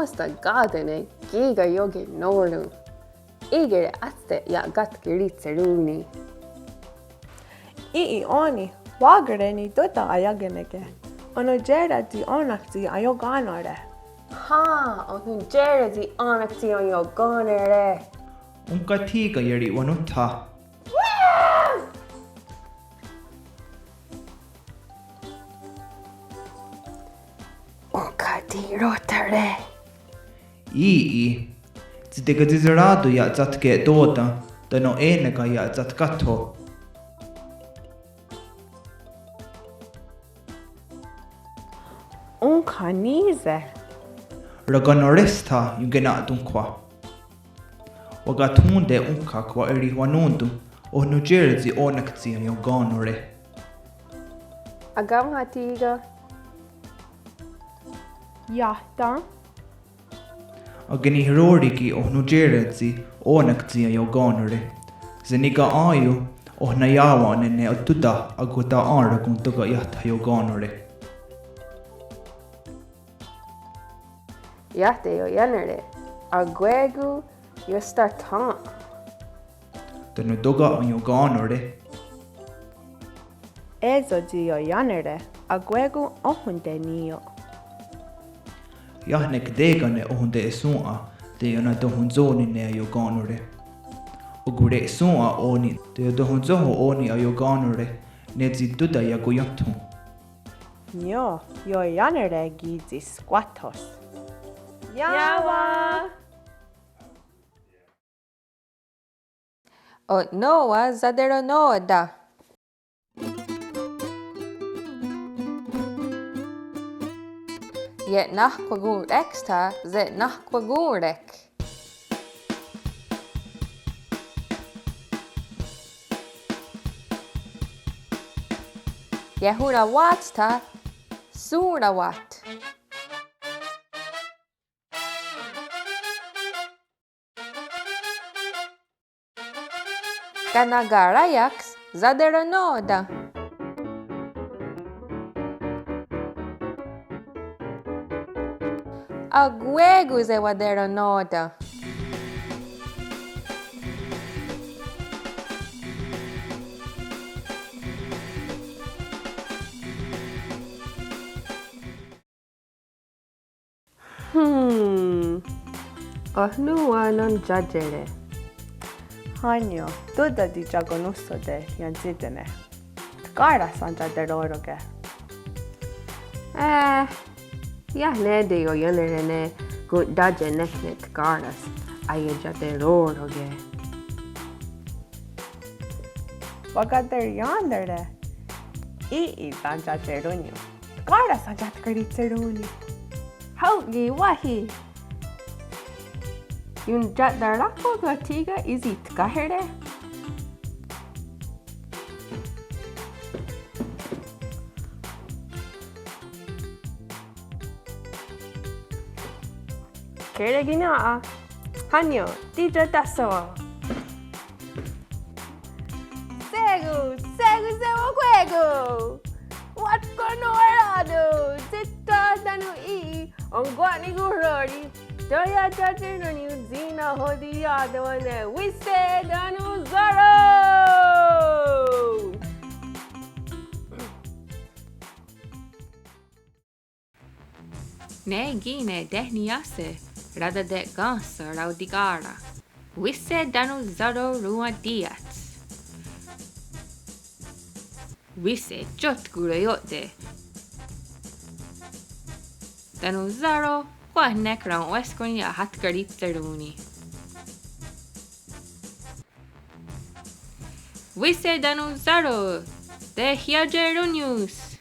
Asta gadene giga yogi noru. Igere aste ya gat giritseruni. Oni, wagareni Tóta ayageneke. Ono gerati onakti ayoganore. Ha, onu gerati onakti on yo gonere. Unka tiga yeri wanuta. Unka di rotare. Zidega zizarado ya zatke Tóta, dano enega ya zatkato. Unka nize. Raganoresta yungena dunkwa. Wagatunde unka kwa eri wanundu, onu gerzi onakti yo ganore. Agam hatiga. Yahta. Agani hiroriki onu gerzi onakti yo ganore. Zeniga ayu ohna yawa nene atuda aguta anra kuntuga yahta yo ganore. Yahte yo yanere. Aguegu yo startan. Dano doga on yo ganore. Ezo dio yanere. Aguegu ohunde niyo. Jahnek degane ohunde esua, de yona dohunzoni ne yo ganore. Ogure esua oni, de dohunzoho oni ayo ganore, ne ziduda ya goyatu. Nyo, yo yanere gizi squatos. Yawa! O noa zadero noda. Yet nachquagur exta zet nachquagurek. Yehura watsta sura wat. Kanagarayax zaderanoda. Aguegu ze waderanoda. Ohnua non judgere. Hanyo, Tóta di jagonusso de yanzidene. Gara sanja de roroge. Ya nede yo yanere gut daje neknet garas. Ayaja de roroge. Wagader yandere. Sanja jerunyo. Gara sanja tkaritseruni. Haugi wahi. Yun jat darako gatiga izi tkahere. Kere gina Hanyo, tija taso. Segu sewo kwego. What kono erado? Zita danu ongwani gurori. Doya judging on you, Zina Hodiado, and we said Danu Zoro! Ne gine dehniase, rada de gansa raudigara. We said Danu Zoro rua diats. We said jot gurayote. Danu Zoro. Quahnek ran weskon ya hatkarit seruni. We say danu zaro, de hiajerunius.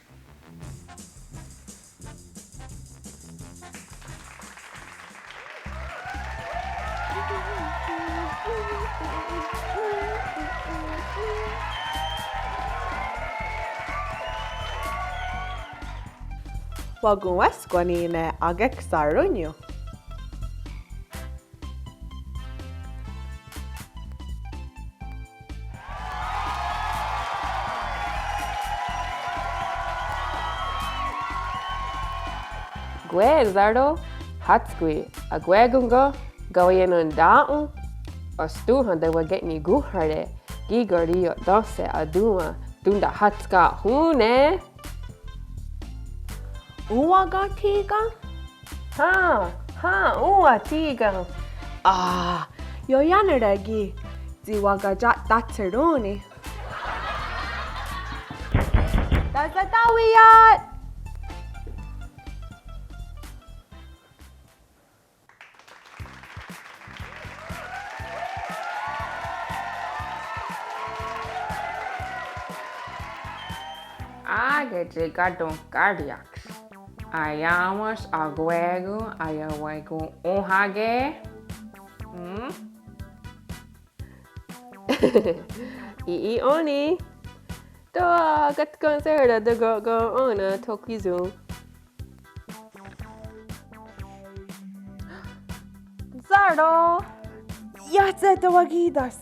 Wagun weskoni ne agek sarunyo. Gue Zardo, Hatskui, a gwegungo, goyen on daun, a stuhan de wa get ni guharde, gigori o dose a duma, dunda hatska hune. Uwa ga tiga? Uwa tiga. Yo yanaregi. Ziwa ga jat datsaroni. Dazatawiyat! Agete gadon cardiacs. Ayamos aguego, ayawago ohage. I oni. To gat konserda de go ona tokizu. Zaro! Yatsetawagidas.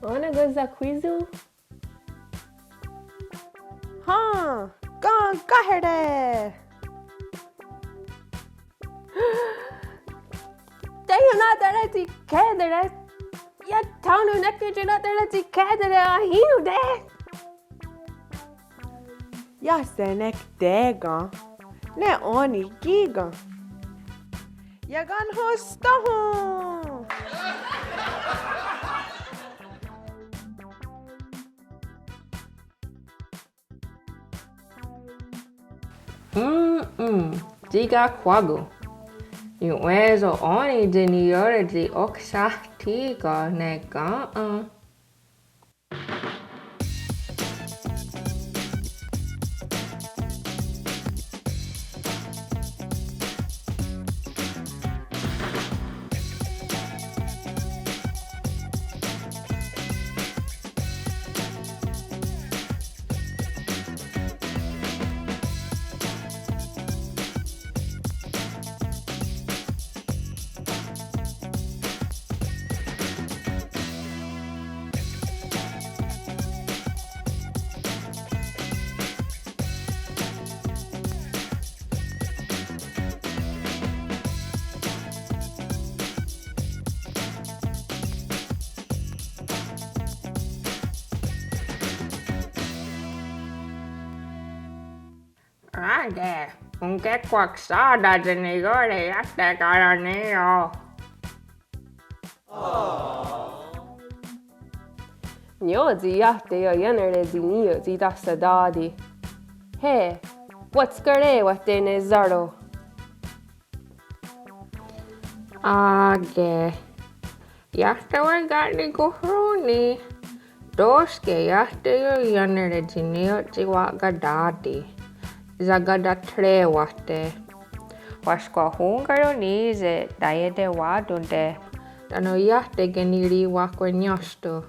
Ona go za quizu. Kaherde! Tayo na darati kedere. Ya tanu nakje na darati kedere ahinu de. Yasenek dega. Ne oni giga. Yagan hostahu. Diga quago. Uezo oni de niore de oxatiga nega. Rade, un che quaxada de niore aste caraneo. Nyozi yahte yo yanere zinio zida sadadi. Hey, what's gare what de ne zaro? Age. Jahte wan gani kuhruni. Doske jahte yo yanere zinio ziwaga dadi. Zagada trewate. Waskwa hungaro nize dayede wadunde. Dano jahte geniri wakwe nyosto.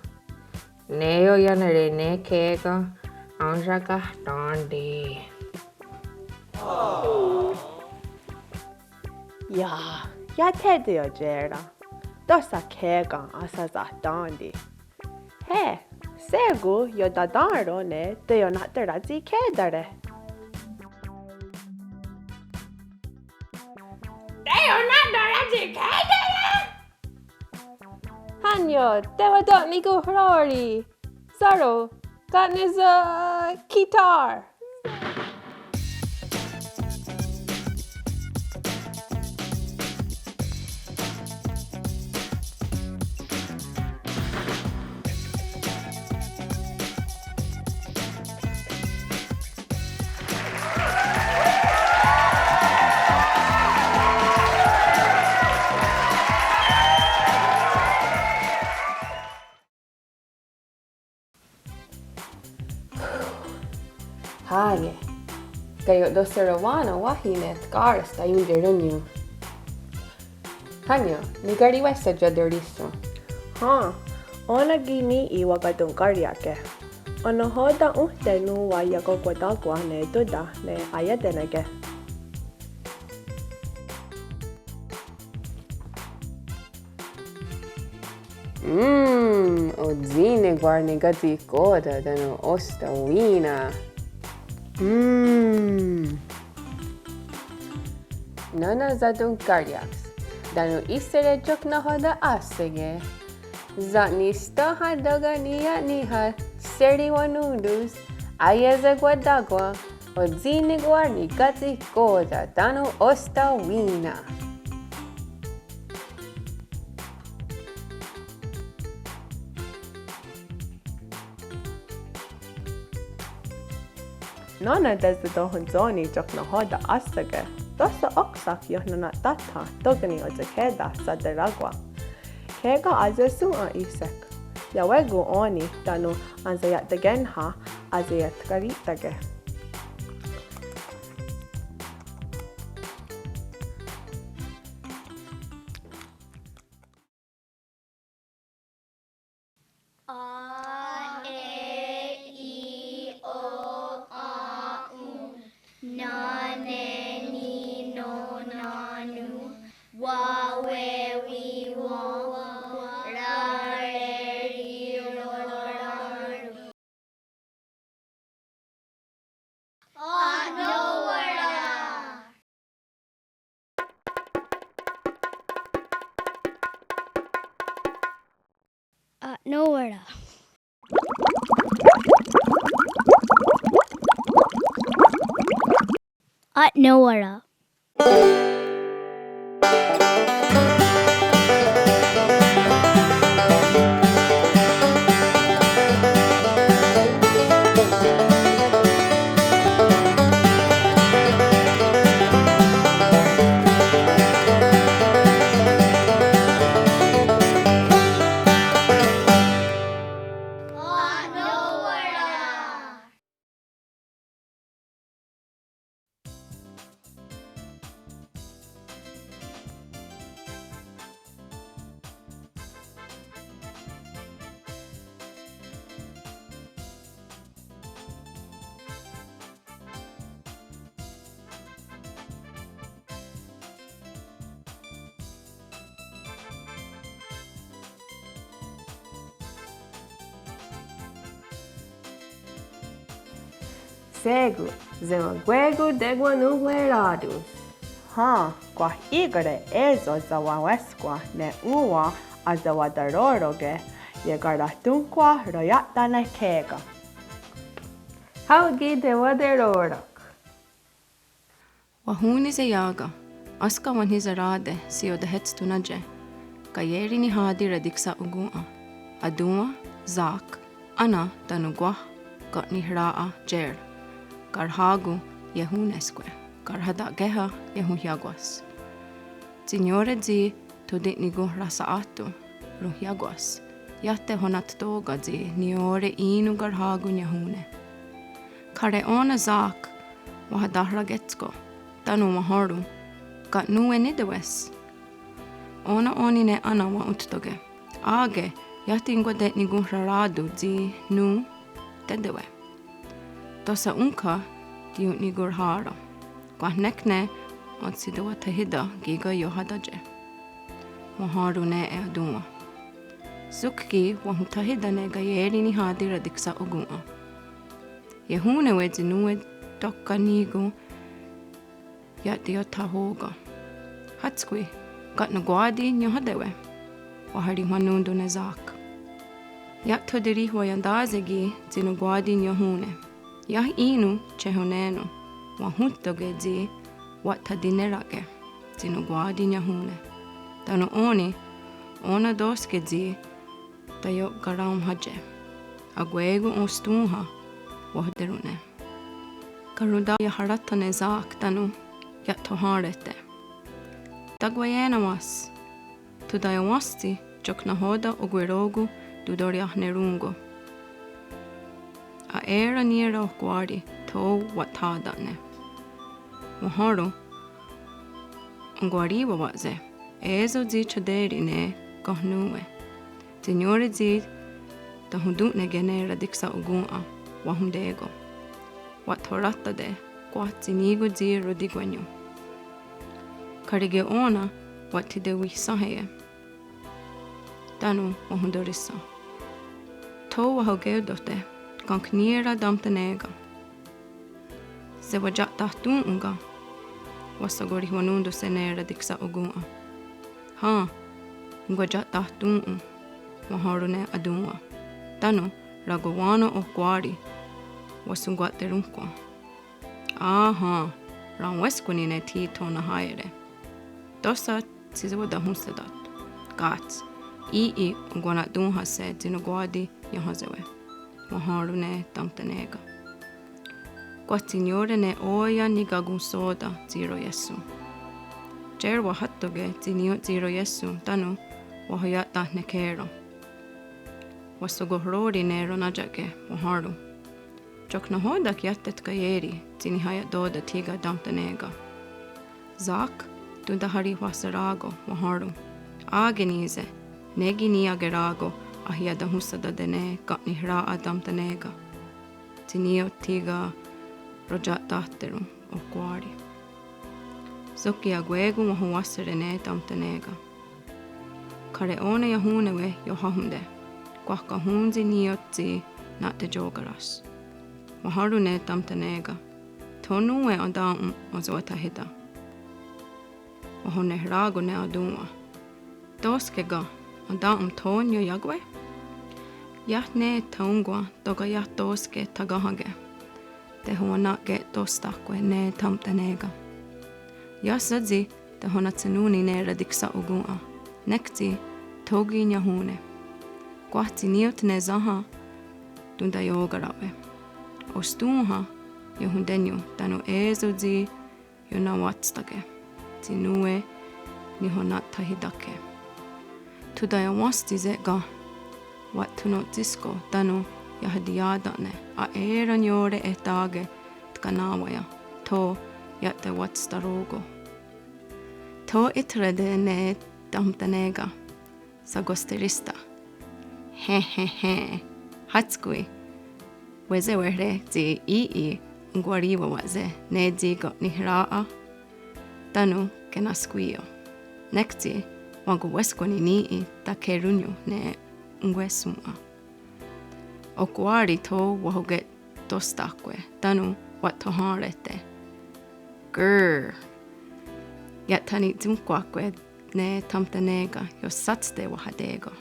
Neo yanere ne kega. Anjaga dandi. Ya tedio jera. Dosa kega asaza dandi. He, segu yo dadaro ne de yo natarazi kedare. Hanyo, dewa dot ni go hrori. Zaro, got his guitar. Hage. Kayo dosarawana wahinet garas tayun derunyo. Hanyo, nigari wesa jaderiso. Ona gini iwa gadong karyake. Ono hoda tenu wa yago kwadagwa ne duda ne ayadenage. Odzine guarne gati koda dano osta wina. nana zadun cardiacs. Danu isere joknaha da asege. Zatni stoha doga niha seri wanundus. Ayeza guadagua. Odzini guarni gazi goda danu osta wina. Nana desde dohonzoni joknaha da asege. Dosa oksak yohnana tata dogani ozekeda sa deragua. Kega azesu a isek. Yawegu oni danu anzayat degenha azayat garitage. Nowhere. Nowhere. Segu, zemaguegu deguanugueradus. Ha, kwa igare ezo zawaweskwa ne uwa azawadaroroge yegaratunkwa royatana kega. Haugi de waderorak. Wahuni se yaga. Aska wan his arade si o de hets tunaje. Kayeri ni hadi radiksa ugua. Adua, zak, ana tanugwa, got ni hraa jer. Garhagu yehunesque. Kanien'keha yehuhiaguas. Signore zi tudit nigu rasaatu ruhiaguas. Yatte honat toga zi niore inu garhagu yehune. Kare ona zak wahadahra getsko. Tanu maharu. Gat nue nidewes. Ona onine ana wa uttoge. Age yatingwa det nigu raradu zi nu tedewe. Tosa unka diu nigur hara. Kwa nekne od sidawa tahida giga yohadaje. Maharu ne e aduma. Sukki wahu tahida ne gayeri ni hadi radiksa ugua. Yehune we zinue tokka nigu yatio tahoga. Hatskwi gat na guadi nyohadewe. Wahari manundu ne zak. Yatto diri wayandazegi zinu guadi nyohune. Yah inu chehonenu. Wahuttoge zi watadinerage zinu guadi nyahune. Tano oni ona doske zi tayo garam haje. Aguegu ostuha wahderune. Karuda yaharatane zak tanu yattoharete. Tagwayena was. Tudayawasti joknahoda oguerogu dudoriahnerungo. A era niera guadi to watadane. Maharu nguariwa waze. Ezo zi chaderi ne gahnue. Signore zi tahundune genera diksa ugua wahundego. Watorata de guatinigo zi rodigwenyo. Karige ona watide wisaheye. Tanu wahundorissa. To wahogeudote. Kankniera damtanega. Se wajat tahtunga. wasagori huanundo senera diksa ogua. Ha, ngwaja tahtungu, maharune adunwa. Tano, ragowano ohkwari, wasungwaterunkwa. Aha, ranweskunine ti tona haire. Tosa tizawada hunsadat. Gats, ii ngwana dunha se zinogwadi yahazewe. Maharune tamtanega. Kwa signore ne oya nigagun soda zero yesu. Jer wahattoge zinio zero yesu tanu wahayata nekero. Wasogohrori ne ronajake waharu. Jok na hodak yattet kayeri zini hayat doda tiga damtanega. Zak tunda hari wasarago waharu. Agenize negi ni agerago ahiyada husada dene gatni hra adamtanega. Zinio tiga rojat dahteru ohkwari. Zoki agwegu mahuwaserene damtanega. Kare one yahunewe yohahunde. Kwaka hunzi niotzi nate jogaras. Maharune damtanega. Tonuwe andam ozoatahida. Wahone hrago ne adunwa. Doskega andam tonyo yagwe. Yahne taungwa doga yah doske tagahage. Te huona ge dostakwe ne tamtanega. Yasadzi te hona tsenuni ne radiksa ogua. Nekti togi nyahune. Kwahti niot ne zaha tunda yogarawe. Ostunha yohundenyo tanu ezodzi yonawatstake. Tinue ni hona tahidake. Tudaya wasti zega. Wattuno tisko tanu yahdiyadane a eran yore etage tkanawaya to yatte watstarogo. To itrede ne damtanega sagosterista. He. Hatskui. Weze wehre zi ii ngwariwa waze ne zigo nihraa. Tanu kenaskuio. Nekti wangu weskoni nii ta kerunyo ne ngwesuma. Ohkwari to wahoget dostakwe. Tanu wat toharete. Grrr. Yatani zimkwakwe ne tamtanega yo satste wahadego.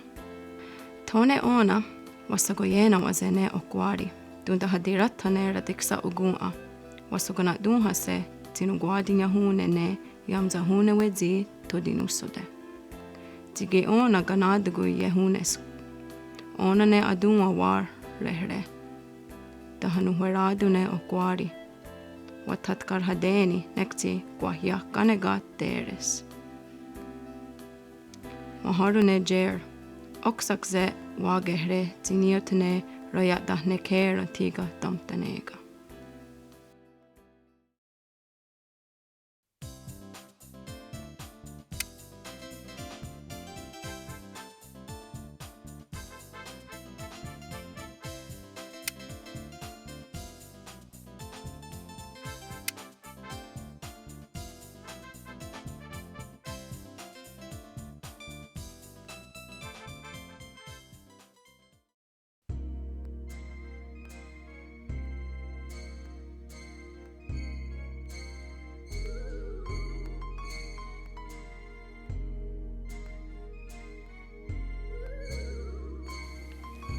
Tone ona wasagoyena waze ne ohkwari. Tunda hadiratane radiksa ogua. Wasagona dunha se tinugwadi nyahune ne yamza hune wezi to dinusode. Tige ona ganadgu yehunes. Ona ne adunwa war rehre. Tahanu hueradu ne ohkwari. Watatkar hadeni nekti kwahya kanegat teres. Maharu ne jer. Oksak ze wagehre ziniotne royat dahne kera tiga damtanega.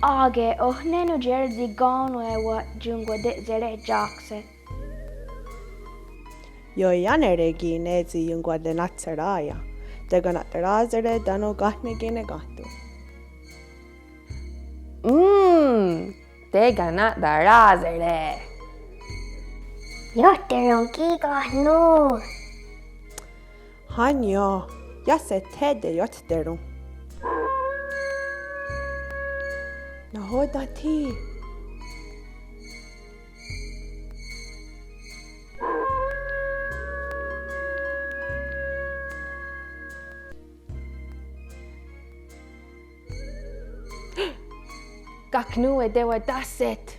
Age ohnenu jerzi gano ewa jungwa de zere jakse. Yo yaneregi nezi yungwa de natsaraya. Dega natrazere dano gatne gine gatu. Te gana da razere. Yotteron kiga no. Hanyo, yase tede yotteru. Nahoda ti. Kaknu e dewa daset.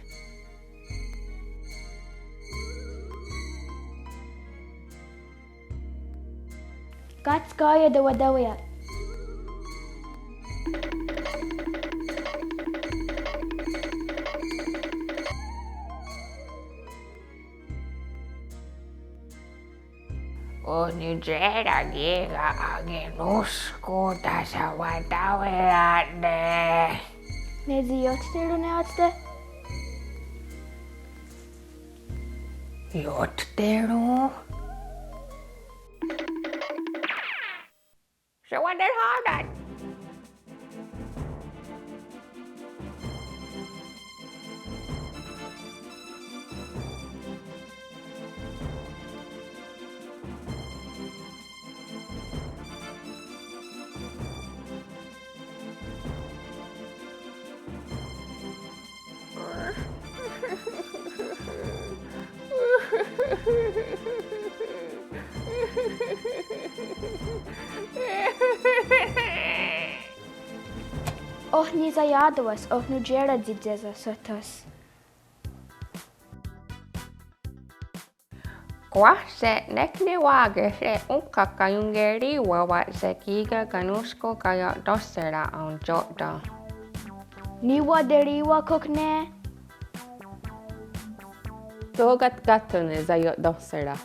Gatskaya de wadawya. Onijera giga agenusko tasawataweade. Nezi yotteru ne atste. Jotteru. Så vad den har den? Ohni zajadoas, ohnu jera dzidzeza sotos. Kwa se nekne wage se unkaka jungeri wawa se kiga ganusko kaya dossera on jota. Niwa deriwa kokne. Togat gattone zajot dossera.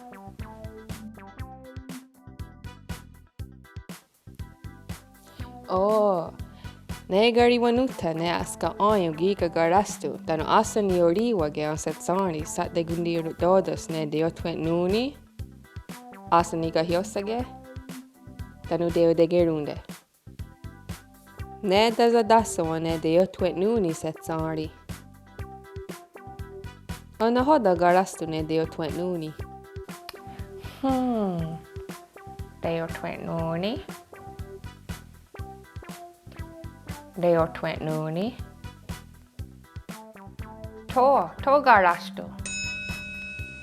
Oh, ne gari wanuta ne aska ayo giga garastu, tano asan yoriwa ge asat sani sat de gundiru dodos ne deotwet nuni. Asan iga hiosage, tano deo de gerunde. Ne daza dasawa ne deotwet nuni set sani. Ona hoda garastu ne deotwet nuni. Deotwet nuni. Deotwet nuni. To garastu.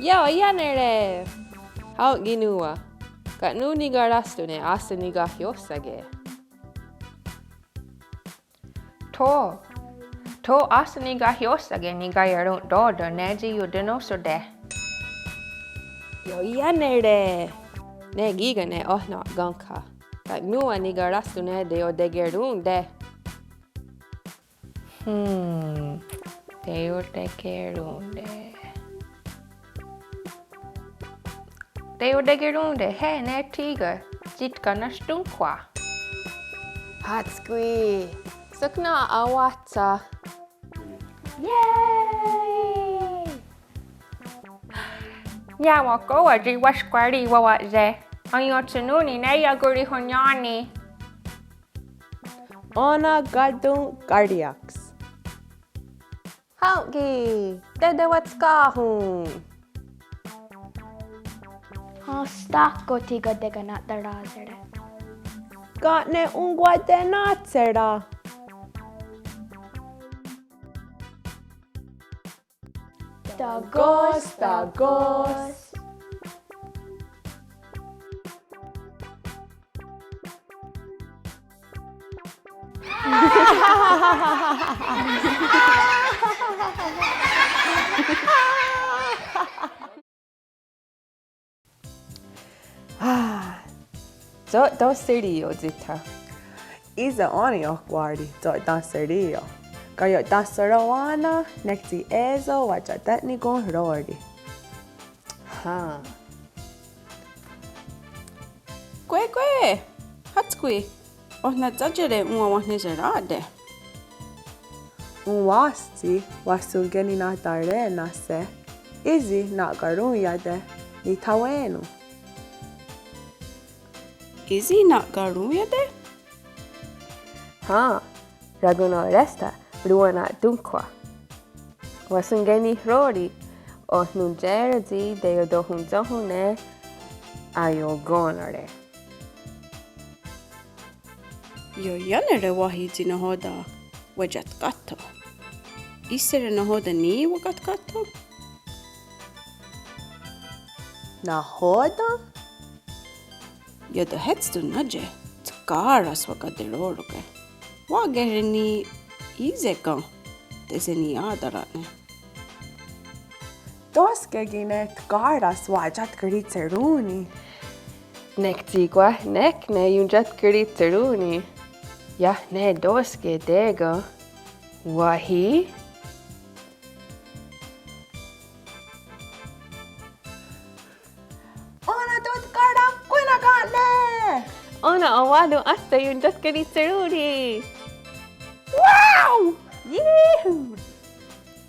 Yo, yanere! How ginua? Gat nuni garastu ne asan iga hiosage. To asaniga hiosage niga yarun dodo neji yudinoso de. Yo, yanere! Ne giga ne ohna ganka. Gat nua ni garastu ne deo de gerun de. Deo de gerunde. Deo de gerunde he ne tiga jitka nastunkwa. Hatskwi! Sukna awata. Yay! Yawa koa ji waskwari wawa ze. Ayotsununi ne yaguri honyani. Ona gadung cardiacs. Hauki! Dede watskahun! Stacco tiga dega nat da razere. Gatne ungwa de natsera. Tagos. Do serio zita. Isa oni ohkwari do danserio. Kayo danserawana nekti ezo wajatetni gon rori. Ha. Kwe! Hatskwi! Ohna zajere mua wahne zerade. Unwasti wasungeni na tare nase. Izi na garun yade ni tawenu. Izi na garuya de? Ha. Raguna resta. Ruana dunkwa. Wasungeni rori. Ohnu jerzi deo dohun zohune. Ayo gonare. Yo yanere wahiti na hoda wajat kato. Isere na hoda ni wagat kato? Na hoda? Yo da hetstu naje. Tkaras wagaderoroke. Wagere ni izeka. Dese ni adarane. Doskegine tkaras wajat gritseruni. Nek tigwa, nek ne yunjat gritseruni. Ja, ne doske dega. Wahi? Ona tot kara Ona awalu asta yung daskari saruri. Wow! Yee!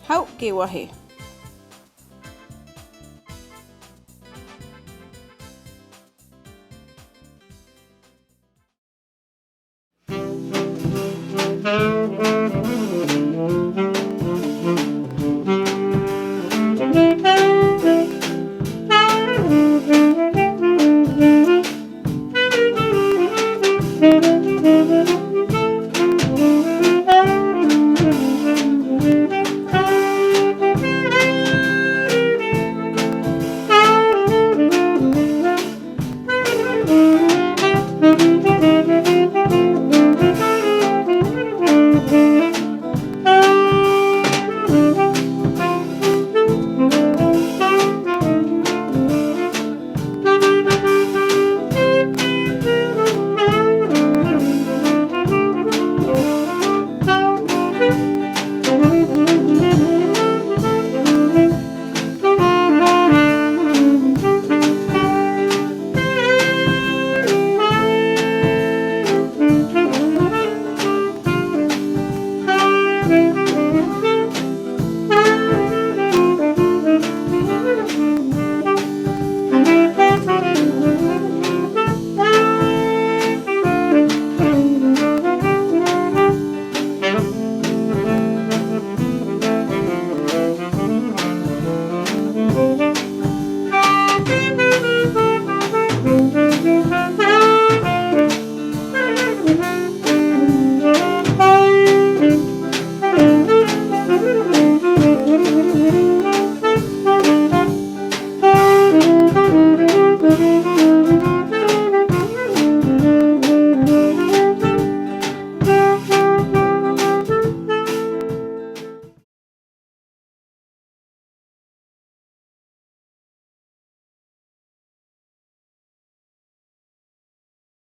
Hau ke wahe.